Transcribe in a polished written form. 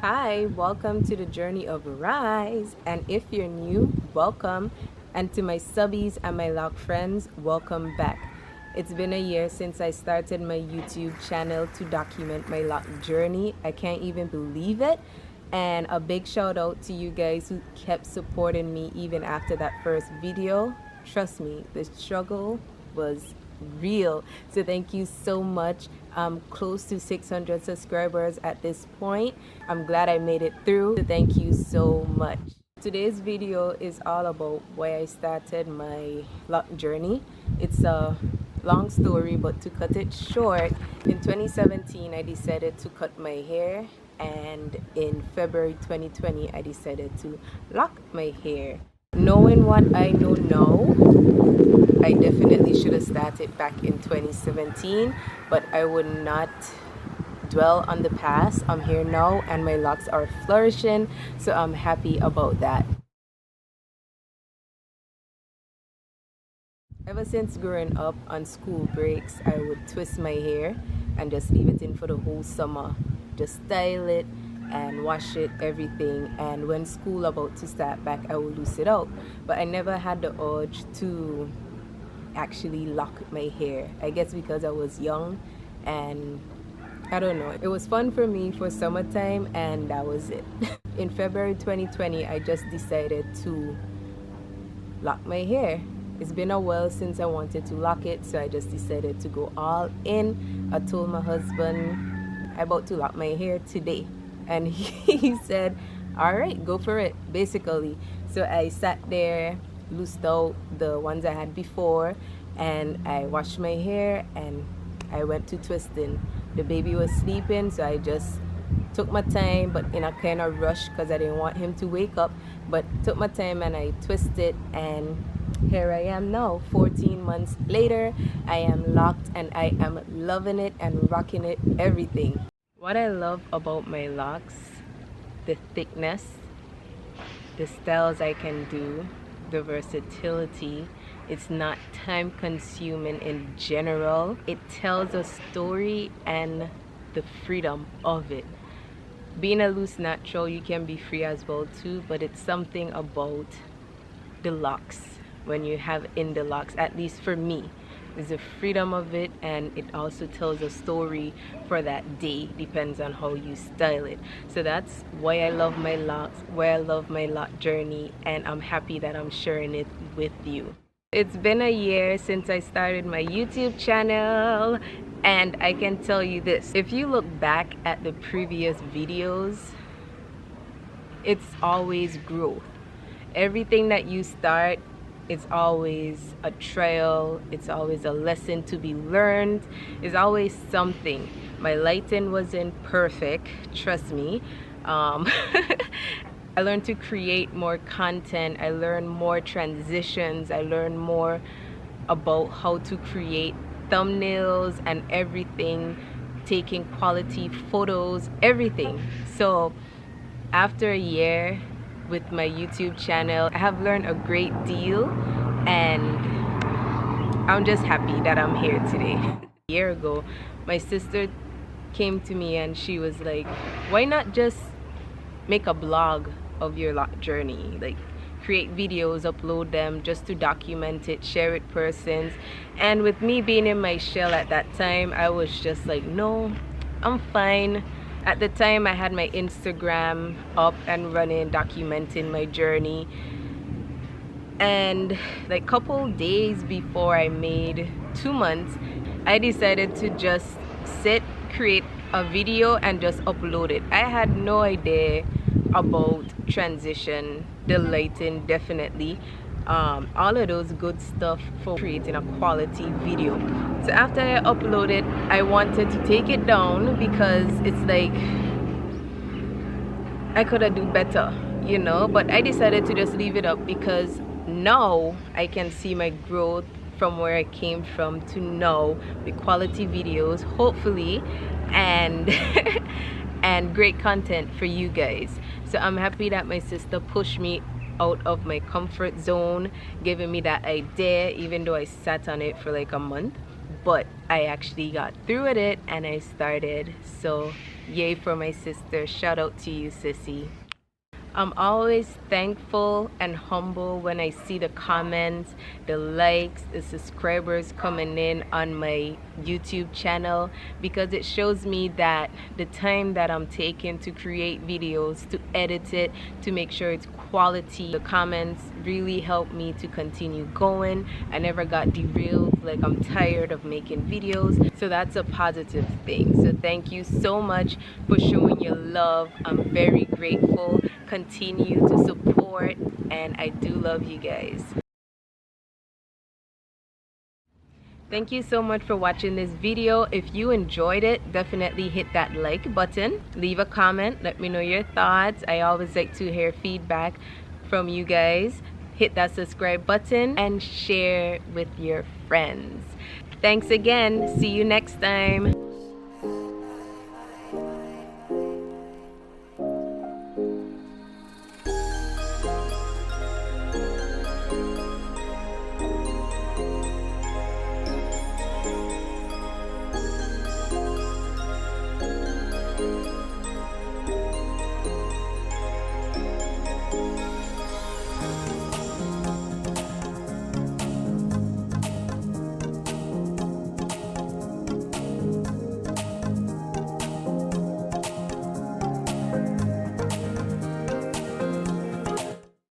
Hi, welcome to the Journey of Rise. And if you're new, welcome. And to my subbies and my Loc friends, welcome back. It's been a year since I started my YouTube channel to document my Loc journey. I can't even believe it. And a big shout out to you guys who kept supporting me even after that first video. Trust me, the struggle was real. So thank you so much. I'm close to 600 subscribers at this point. I'm glad I made it through. So thank you so much. Today's video is all about why I started my Loc journey. It's a long story, but to cut it short, in 2017 I decided to cut my hair, and in February 2020 I decided to lock my hair. Knowing what I know now, I definitely should have started back in 2017, but I would not dwell on the past. I'm here now and my locks are flourishing, so I'm happy about that. Ever since growing up, on school breaks I would twist my hair and just leave it in for the whole summer. Just style it and wash it, everything, and when school about to start back I will loose it out. But I never had the urge to actually lock my hair. I guess because I was young and I don't know, it was fun for me for summertime and that was it. In February 2020 I just decided to lock my hair. It's been a while since I wanted to lock it, so I just decided to go all in. I told my husband I'm about to lock my hair today, and he said all right, go for it, basically. So I sat there, loosed out the ones I had before, and I washed my hair and I went to twisting. The baby was sleeping, so I just took my time, but in a kind of rush because I didn't want him to wake up, but took my time and I twisted, and here I am now, 14 months later. I am locked and I am loving it and rocking it, everything. What I love about my locks, the thickness, the styles I can do, the versatility. It's not time consuming in general. It tells a story and the freedom of it. Being a loose natural, you can be free as well too, but it's something about the locks when you have in the locks, at least for me. There's the freedom of it, and it also tells a story for that day, depends on how you style it. So that's why I love my locks, why I love my Loc journey, and I'm happy that I'm sharing it with you. It's been a year since I started my YouTube channel, and I can tell you this, if you look back at the previous videos, it's always growth. Everything that you start, it's always a trial, it's always a lesson to be learned, it's always something. My lighting wasn't perfect, trust me. I learned to create more content, I learned more transitions, I learned more about how to create thumbnails and everything, taking quality photos, everything. So after a year with my YouTube channel, I have learned a great deal, and I'm just happy that I'm here today. A year ago, my sister came to me and she was like, why not just make a blog of your Loc journey? Like, create videos, upload them just to document it, share it persons. And with me being in my shell at that time, I was just like, no, I'm fine. At the time I had my Instagram up and running, documenting my journey, and like couple days before I made 2 months, I decided to just sit, create a video and just upload it. I had no idea about transition, the lighting, definitely all of those good stuff for creating a quality video. So after I uploaded, I wanted to take it down because it's like I could have do better, you know, but I decided to just leave it up because now I can see my growth from where I came from to now with quality videos, hopefully, and and great content for you guys. So I'm happy that my sister pushed me out of my comfort zone, giving me that idea, even though I sat on it for like a month. but I actually got through with it and I started. So yay for my sister. Shout out to you, sissy. I'm always thankful and humble when I see the comments, the likes, the subscribers coming in on my YouTube channel, because it shows me that the time that I'm taking to create videos, to edit it, to make sure it's quality, the comments really help me to continue going. I never got derailed, like I'm tired of making videos, so that's a positive thing. So thank you so much for showing your love. I'm very grateful. Continue to support, and I do love you guys. Thank you so much for watching this video. If you enjoyed it, definitely hit that like button, leave a comment, let me know your thoughts. I always like to hear feedback from you guys. Hit that subscribe button and share with your friends. Thanks again. See you next time.